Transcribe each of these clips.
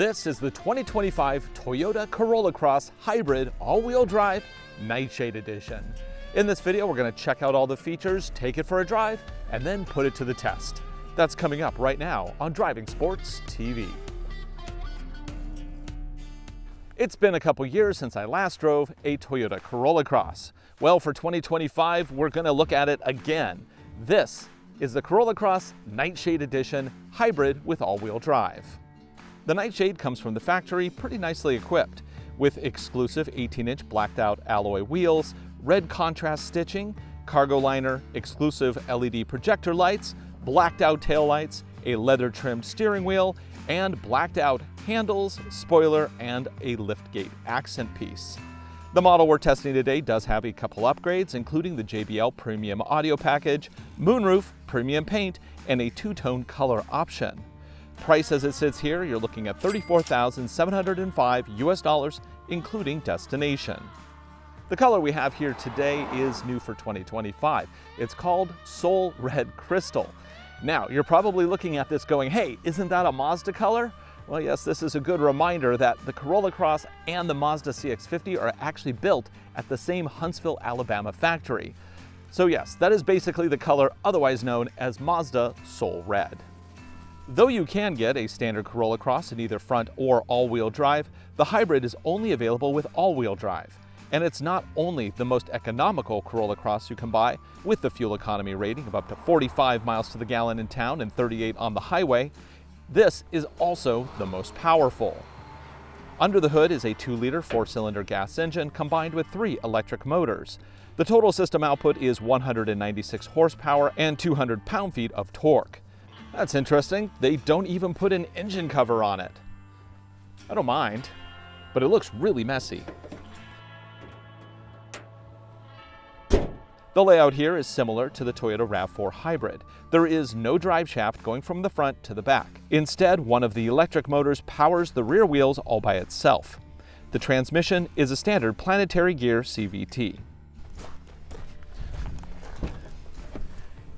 This is the 2025 Toyota Corolla Cross Hybrid all-wheel drive Nightshade Edition. In this video, we're going to check out all the features, take it for a drive, and then put it to the test. That's coming up right now on Driving Sports TV. It's been a couple years since I last drove a Toyota Corolla Cross. Well, for 2025, we're going to look at it again. This is the Corolla Cross Nightshade Edition Hybrid with all-wheel drive. The Nightshade comes from the factory pretty nicely equipped with exclusive 18-inch blacked out alloy wheels, red contrast stitching, cargo liner, exclusive LED projector lights, blacked out taillights, a leather trimmed steering wheel, and blacked out handles, spoiler, and a liftgate accent piece. The model we're testing today does have a couple upgrades, including the JBL Premium Audio Package, moonroof, premium paint, and a two-tone color option. Price as it sits here, you're looking at $34,705 US, including destination. The color we have here today is new for 2025. It's called Soul Red Crystal. Now, you're probably looking at this going, hey, isn't that a Mazda color? Well, yes, this is a good reminder that the Corolla Cross and the Mazda CX-50 are actually built at the same Huntsville, Alabama factory. So yes, that is basically the color otherwise known as Mazda Soul Red. Though you can get a standard Corolla Cross in either front or all-wheel drive, the hybrid is only available with all-wheel drive. And it's not only the most economical Corolla Cross you can buy, with the fuel economy rating of up to 45 miles to the gallon in town and 38 on the highway, this is also the most powerful. Under the hood is a 2-liter 4-cylinder gas engine combined with 3 electric motors. The total system output is 196 horsepower and 200 pound-feet of torque. That's interesting. They don't even put an engine cover on it. I don't mind, but it looks really messy. The layout here is similar to the Toyota RAV4 Hybrid. There is no drive shaft going from the front to the back. Instead, one of the electric motors powers the rear wheels all by itself. The transmission is a standard planetary gear CVT.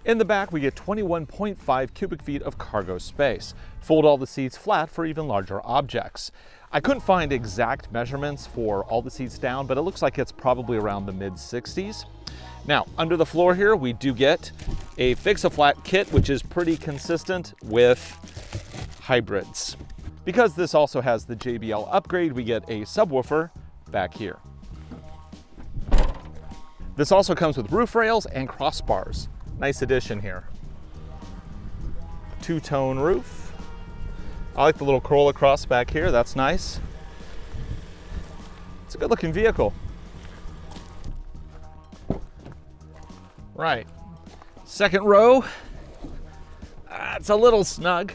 In the back, we get 21.5 cubic feet of cargo space. Fold all the seats flat for even larger objects. I couldn't find exact measurements for all the seats down, but it looks like it's probably around the mid-60s. Now, under the floor here, we do get a fix-a-flat kit, which is pretty consistent with hybrids. Because this also has the JBL upgrade, we get a subwoofer back here. This also comes with roof rails and crossbars. Nice addition here. Two-tone roof. I like the little Corolla Cross back here, that's nice. It's a good looking vehicle. Right, second row, it's a little snug.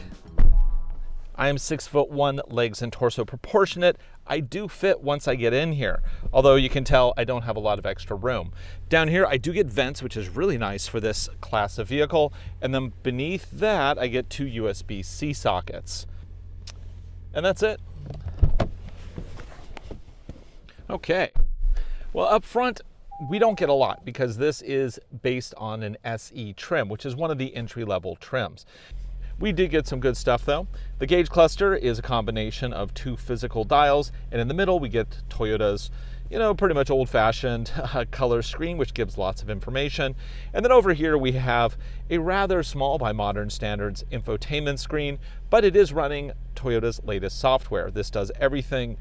I am 6'1", legs and torso proportionate. I do fit once I get in here, although you can tell I don't have a lot of extra room. Down here, I do get vents, which is really nice for this class of vehicle. And then beneath that, I get 2 USB-C sockets. And that's it. Okay, well, up front, we don't get a lot because this is based on an SE trim, which is one of the entry-level trims. We did get some good stuff though. The gauge cluster is a combination of 2 physical dials, and in the middle we get Toyota's, pretty much old-fashioned color screen, which gives lots of information. And then over here we have a rather small, by modern standards, infotainment screen, but it is running Toyota's latest software. This does everything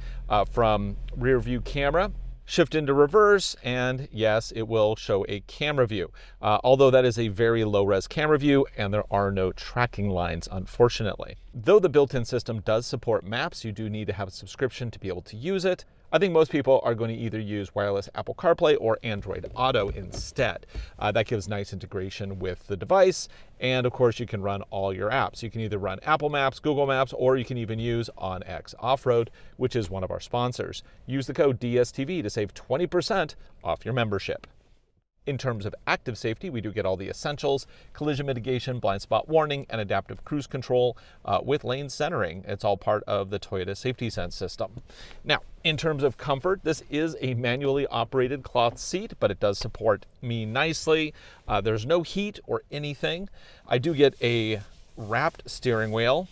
from rear view camera, shift into reverse, and yes, it will show a camera view. Although that is a very low-res camera view, and there are no tracking lines, unfortunately. Though the built-in system does support maps, you do need to have a subscription to be able to use it. I think most people are going to either use wireless Apple CarPlay or Android Auto instead. That gives nice integration with the device, and of course you can run all your apps. You can either run Apple Maps, Google Maps, or you can even use OnX Off-Road, which is one of our sponsors. Use the code DSTV to save 20% off your membership. In terms of active safety, we do get all the essentials: collision mitigation, blind spot warning, and adaptive cruise control with lane centering. It's all part of the Toyota Safety Sense system. Now, in terms of comfort, this is a manually operated cloth seat, but it does support me nicely. There's no heat or anything. I do get a wrapped steering wheel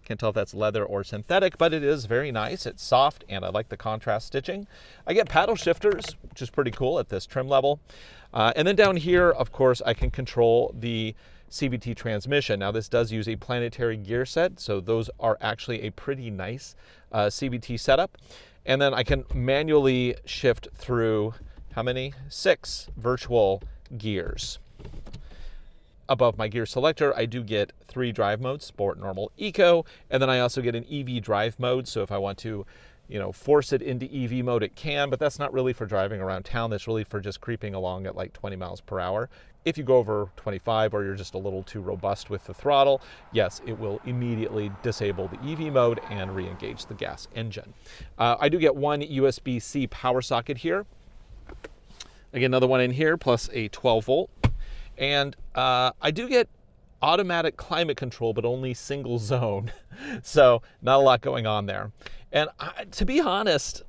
Can't tell if that's leather or synthetic, but it is very nice. It's soft, and I like the contrast stitching. I get paddle shifters, which is pretty cool at this trim level. And then down here, of course, I can control the CVT transmission. Now, this does use a planetary gear set, so those are actually a pretty nice CVT setup. And then I can manually shift through, how many? 6 virtual gears. Above my gear selector, I do get 3 drive modes: Sport, Normal, Eco, and then I also get an EV drive mode. So if I want to, force it into EV mode, it can, but that's not really for driving around town. That's really for just creeping along at like 20 miles per hour. If you go over 25 or you're just a little too robust with the throttle, yes, it will immediately disable the EV mode and re-engage the gas engine. I do get 1 USB-C power socket here. Again, another one in here, plus a 12 volt. And I do get automatic climate control, but only single zone. So not a lot going on there. And to be honest,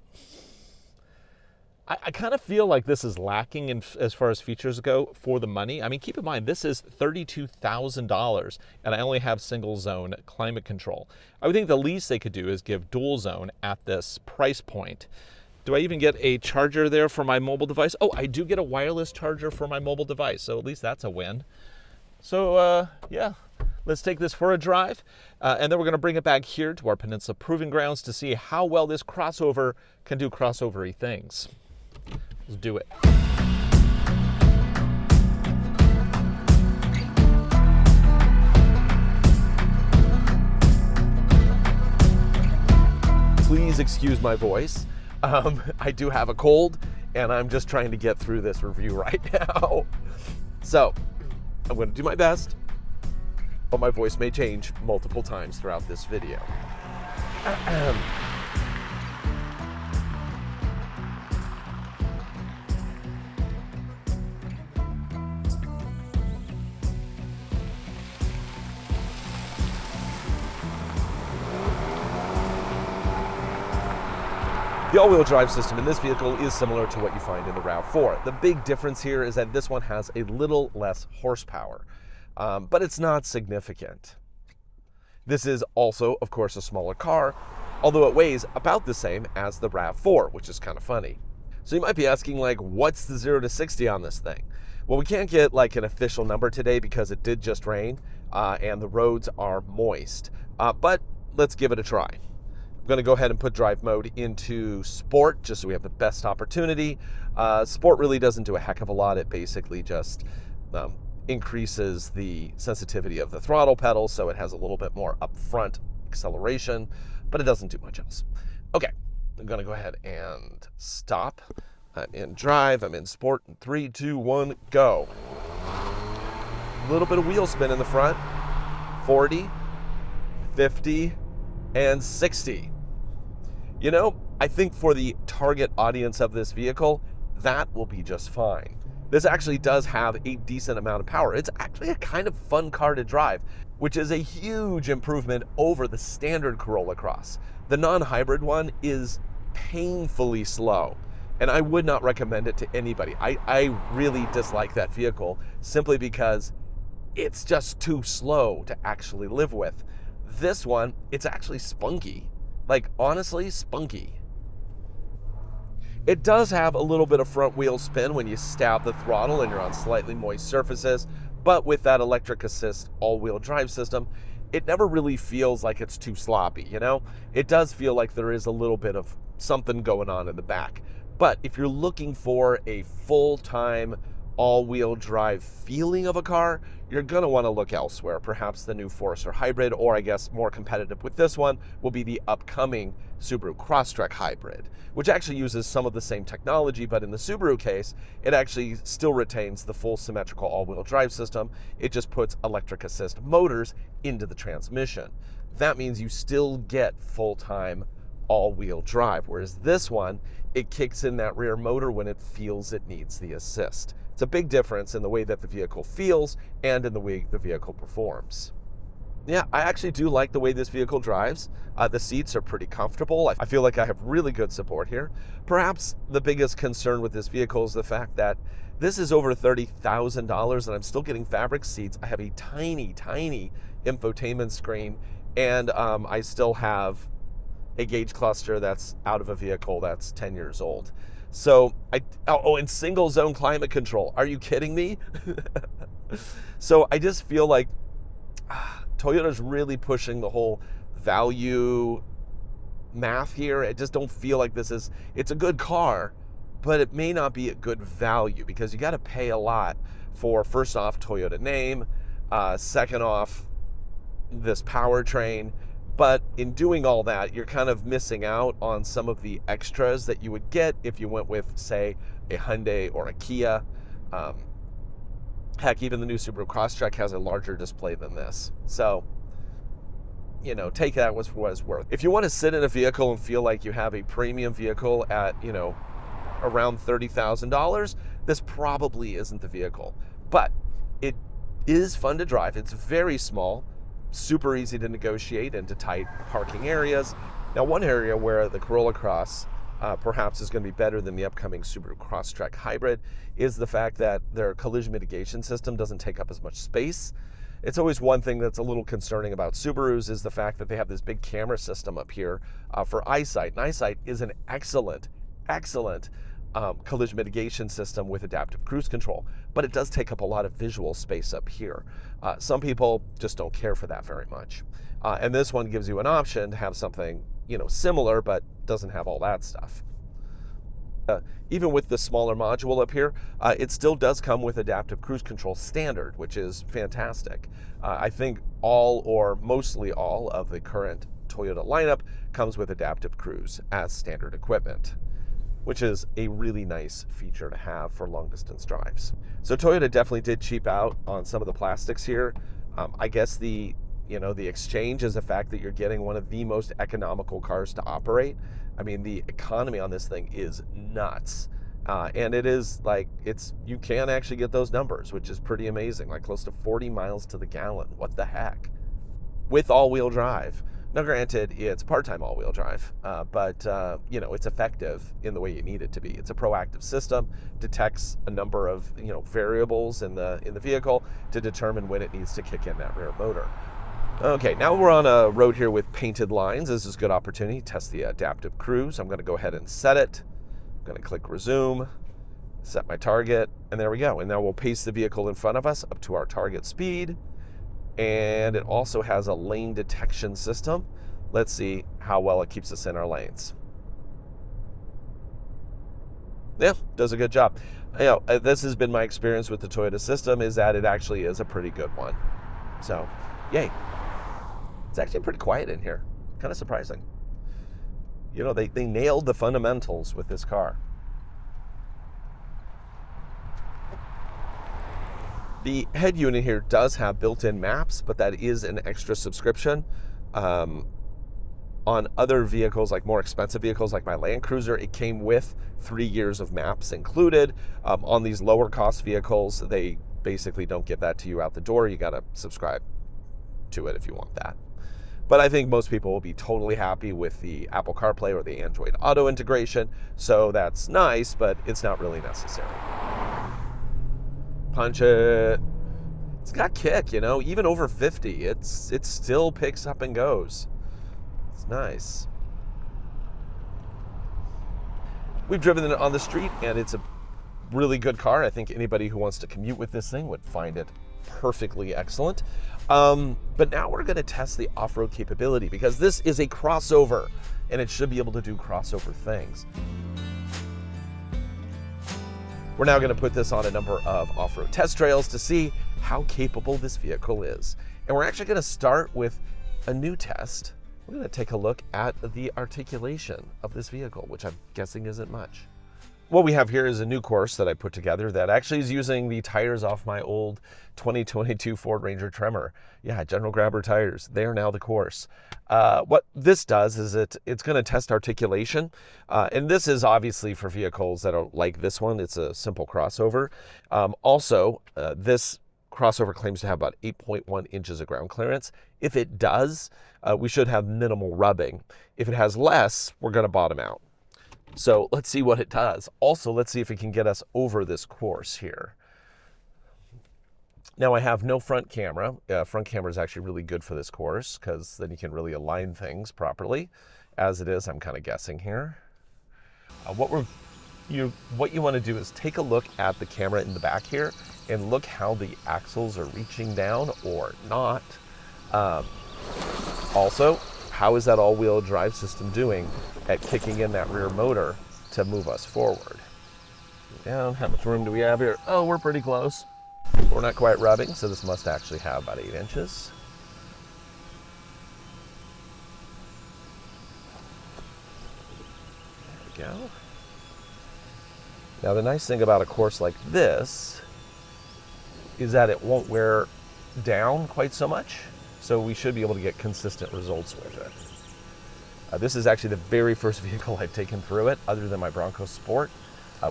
I kind of feel like this is lacking as far as features go for the money. I mean, keep in mind, this is $32,000, and I only have single zone climate control. I would think the least they could do is give dual zone at this price point. Do I even get a charger there for my mobile device? Oh, I do get a wireless charger for my mobile device, so at least that's a win. So, yeah, let's take this for a drive, and then we're going to bring it back here to our Peninsula Proving Grounds to see how well this crossover can do crossover-y things. Let's do it. Please excuse my voice. I do have a cold, and I'm just trying to get through this review right now. So, I'm going to do my best, but my voice may change multiple times throughout this video. The all-wheel drive system in this vehicle is similar to what you find in the RAV4. The big difference here is that this one has a little less horsepower, but it's not significant. This is also, of course, a smaller car, although it weighs about the same as the RAV4, which is kind of funny. So you might be asking, like, what's the 0 to 60 on this thing? Well, we can't get like an official number today because it did just rain and the roads are moist, but let's give it a try. I'm going to go ahead and put drive mode into sport just so we have the best opportunity. Sport really doesn't do a heck of a lot. It basically just increases the sensitivity of the throttle pedal, so it has a little bit more upfront acceleration, but it doesn't do much else. Okay, I'm going to go ahead and stop. I'm in drive, I'm in sport, in 3, 2, 1, go. A little bit of wheel spin in the front, 40, 50, and 60. You know, I think for the target audience of this vehicle, that will be just fine. This actually does have a decent amount of power. It's actually a kind of fun car to drive, which is a huge improvement over the standard Corolla Cross. The non-hybrid one is painfully slow, and I would not recommend it to anybody. I really dislike that vehicle simply because it's just too slow to actually live with. This one, it's actually spunky. Like, honestly, spunky. It does have a little bit of front wheel spin when you stab the throttle and you're on slightly moist surfaces, but with that electric assist all-wheel drive system, it never really feels like it's too sloppy, you know? It does feel like there is a little bit of something going on in the back. But if you're looking for a full-time all-wheel drive feeling of a car, you're going to want to look elsewhere. Perhaps the new Forester Hybrid, or I guess more competitive with this one, will be the upcoming Subaru Crosstrek Hybrid, which actually uses some of the same technology, but in the Subaru case, it actually still retains the full symmetrical all-wheel drive system. It just puts electric assist motors into the transmission. That means you still get full-time all-wheel drive, whereas this one, it kicks in that rear motor when it feels it needs the assist. It's a big difference in the way that the vehicle feels and in the way the vehicle performs. Yeah, I actually do like the way this vehicle drives. The seats are pretty comfortable. I feel like I have really good support here. Perhaps the biggest concern with this vehicle is the fact that this is over $30,000 and I'm still getting fabric seats. I have a tiny, tiny infotainment screen, And I still have a gauge cluster that's out of a vehicle that's 10 years old. So and single zone climate control. Are you kidding me? So I just feel like Toyota's really pushing the whole value math here. I just don't feel like it's a good car, but it may not be a good value because you got to pay a lot for, first off, Toyota name, second off, this powertrain. But in doing all that, you're kind of missing out on some of the extras that you would get if you went with, say, a Hyundai or a Kia. Heck, even the new Subaru Crosstrek has a larger display than this. So, take that for what it's worth. If you want to sit in a vehicle and feel like you have a premium vehicle at, around $30,000, this probably isn't the vehicle. But it is fun to drive. It's very small, super easy to negotiate into tight parking areas. Now, one area where the Corolla Cross perhaps is going to be better than the upcoming Subaru Crosstrek Hybrid is the fact that their collision mitigation system doesn't take up as much space. It's always one thing that's a little concerning about Subarus is the fact that they have this big camera system up here for eyesight. And eyesight is an excellent collision mitigation system with adaptive cruise control, but it does take up a lot of visual space up here. Some people just don't care for that very much. And this one gives you an option to have something, similar, but doesn't have all that stuff. Even with the smaller module up here, it still does come with adaptive cruise control standard, which is fantastic. I think all or mostly all of the current Toyota lineup comes with adaptive cruise as standard equipment, which is a really nice feature to have for long distance drives. So Toyota definitely did cheap out on some of the plastics here. I guess the exchange is the fact that you're getting one of the most economical cars to operate. I mean, the economy on this thing is nuts. And it is you can actually get those numbers, which is pretty amazing, like close to 40 miles to the gallon. What the heck? With all-wheel drive. Now, granted, it's part-time all-wheel drive, but it's effective in the way you need it to be. It's a proactive system, detects a number of variables in the vehicle to determine when it needs to kick in that rear motor. Okay, now we're on a road here with painted lines. This is a good opportunity to test the adaptive cruise. I'm going to go ahead and set it. I'm going to click resume, set my target, and there we go. And now we'll pace the vehicle in front of us up to our target speed. And it also has a lane detection system. Let's see how well it keeps us in our lanes. Yeah, does a good job. This has been my experience with the Toyota system, is that it actually is a pretty good one. So, yay. It's actually pretty quiet in here. Kind of surprising. They nailed the fundamentals with this car. The head unit here does have built-in maps, but that is an extra subscription. On other vehicles, like more expensive vehicles like my Land Cruiser, it came with 3 years of maps included. On these lower cost vehicles, they basically don't give that to you out the door. You got to subscribe to it if you want that. But I think most people will be totally happy with the Apple CarPlay or the Android Auto integration. So that's nice, but it's not really necessary. Punch it. It's got kick, even over 50, it still picks up and goes. It's nice. We've driven it on the street, and it's a really good car. I think anybody who wants to commute with this thing would find it perfectly excellent. But now we're going to test the off-road capability, because this is a crossover, and it should be able to do crossover things. We're now going to put this on a number of off-road test trails to see how capable this vehicle is. And we're actually going to start with a new test. We're going to take a look at the articulation of this vehicle, which I'm guessing isn't much. What we have here is a new course that I put together that actually is using the tires off my old 2022 Ford Ranger Tremor. Yeah, General Grabber tires. They are now the course. What this does is it's going to test articulation. And this is obviously for vehicles that are like this one. It's a simple crossover. This crossover claims to have about 8.1 inches of ground clearance. If it does, we should have minimal rubbing. If it has less, we're going to bottom out. So let's see what it does. Also, let's see if it can get us over this course here. Now I have no front camera. Front camera is actually really good for this course because then you can really align things properly. As it is, I'm kind of guessing here. What you want to do is take a look at the camera in the back here and look how the axles are reaching down or not. Also, how is that all-wheel drive system doing at kicking in that rear motor to move us forward? Down, how much room do we have here? Oh, we're pretty close. We're not quite rubbing, so this must actually have about 8 inches. There we go. Now the nice thing about a course like this is that it won't wear down quite so much, so we should be able to get consistent results with it. This is actually the very first vehicle I've taken through it, other than my Bronco Sport,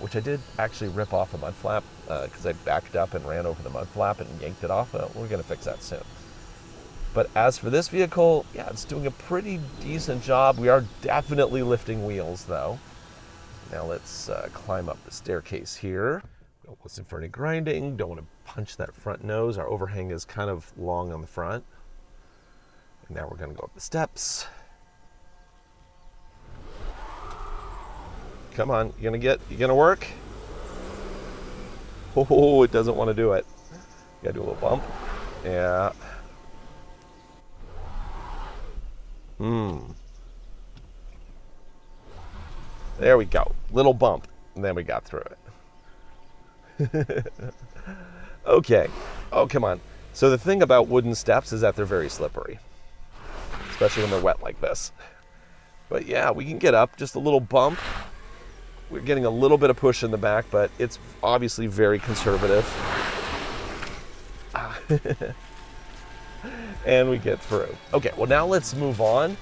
which I did actually rip off a mud flap because I backed up and ran over the mud flap and yanked it off. We're going to fix that soon. But as for this vehicle, yeah, it's doing a pretty decent job. We are definitely lifting wheels though. Now let's climb up the staircase here. Don't listen for any grinding. Don't want to punch that front nose. Our overhang is kind of long on the front. And now we're going to go up the steps. Come on, you gonna work? Oh, it doesn't want to do it. You gotta do a little bump. Yeah. There we go. Little bump, and then we got through it. Okay. Oh, come on. So the thing about wooden steps is that they're very slippery, especially when they're wet like this. But yeah, we can get up, just a little bump. We're getting a little bit of push in the back, but it's obviously very conservative. And we get through. Okay, well now let's move on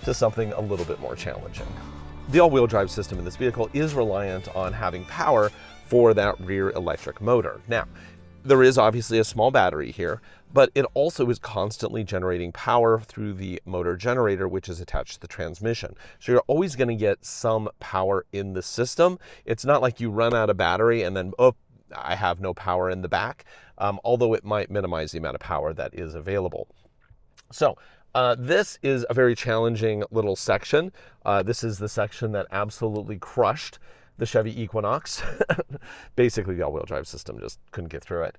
to something a little bit more challenging. The all-wheel drive system in this vehicle is reliant on having power for that rear electric motor. Now, there is obviously a small battery here, but it also is constantly generating power through the motor generator, which is attached to the transmission. So you're always going to get some power in the system. It's not like you run out of battery and then, oh, I have no power in the back, although it might minimize the amount of power that is available. So this is a very challenging little section. This is the section that absolutely crushed the Chevy Equinox. Basically, the all-wheel drive system just couldn't get through it,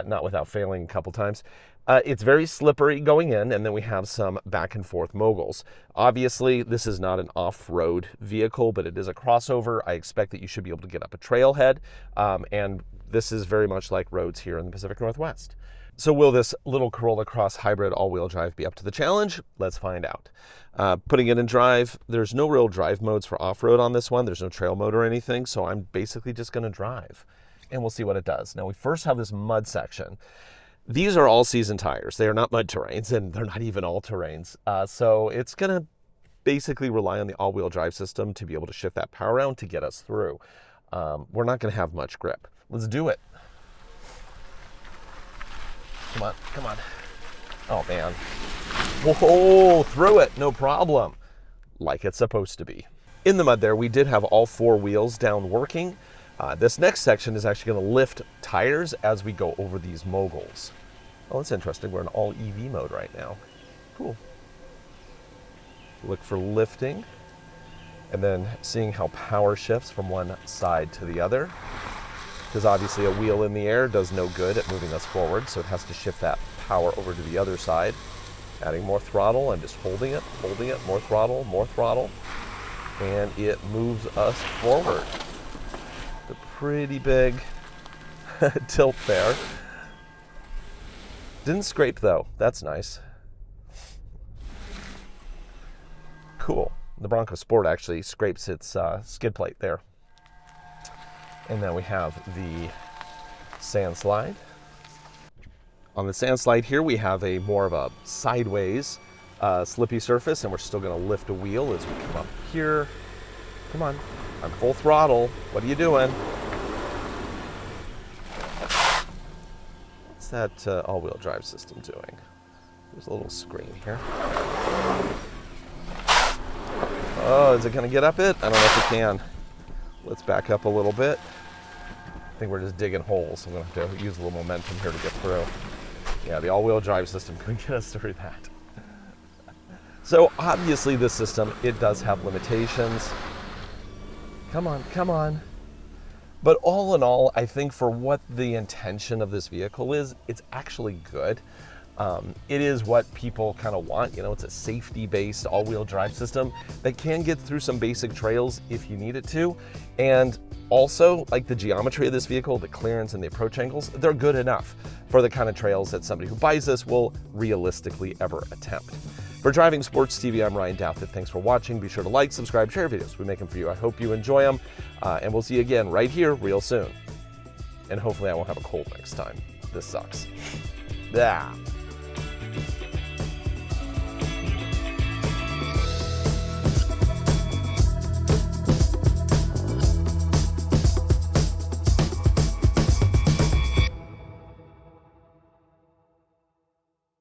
not without failing a couple times. It's very slippery going in, and then we have some back and forth moguls. Obviously, this is not an off-road vehicle, but it is a crossover. I expect that you should be able to get up a trailhead, and this is very much like roads here in the Pacific Northwest. So will this little Corolla Cross Hybrid all-wheel drive be up to the challenge? Let's find out. Putting it in drive, there's no real drive modes for off-road on this one. There's no trail mode or anything, so I'm basically just going to drive, and we'll see what it does. Now, we first have this mud section. These are all-season tires. They are not mud terrains, and they're not even all-terrains. So it's going to basically rely on the all-wheel drive system to be able to shift that power around to get us through. We're not going to have much grip. Let's do it. Come on, come on. Oh, man. Whoa, through it, no problem. Like it's supposed to be. In the mud there, we did have all 4 wheels down working. This next section is actually going to lift tires as we go over these moguls. Oh, that's interesting. We're in all EV mode right now. Cool. Look for lifting, and then seeing how power shifts from one side to the other. Because obviously a wheel in the air does no good at moving us forward, so it has to shift that power over to the other side. Adding more throttle and just holding it, more throttle, and it moves us forward. A pretty big tilt there. Didn't scrape though, that's nice. Cool. The Bronco Sport actually scrapes its skid plate there. And then we have the sand slide. On the sand slide here, we have a more of a sideways slippy surface, and we're still gonna lift a wheel as we come up here. Come on, I'm full throttle. What are you doing? What's that all-wheel drive system doing? There's a little screen here. Oh, is it gonna get up it? I don't know if it can. Let's back up a little bit. I think we're just digging holes. I'm gonna have to use a little momentum here to get through. Yeah, the all-wheel drive system couldn't get us through that. So obviously this system, it does have limitations. Come on, come on. But all in all, I think for what the intention of this vehicle is, it's actually good. It is what people kind of want. You know, it's a safety-based all-wheel drive system that can get through some basic trails if you need it to. And also, like the geometry of this vehicle, the clearance and the approach angles, they're good enough for the kind of trails that somebody who buys this will realistically ever attempt. For Driving Sports TV, I'm Ryan Douthit. Thanks for watching. Be sure to like, subscribe, share videos. We make them for you. I hope you enjoy them. And we'll see you again right here real soon. And hopefully I won't have a cold next time. This sucks. Yeah.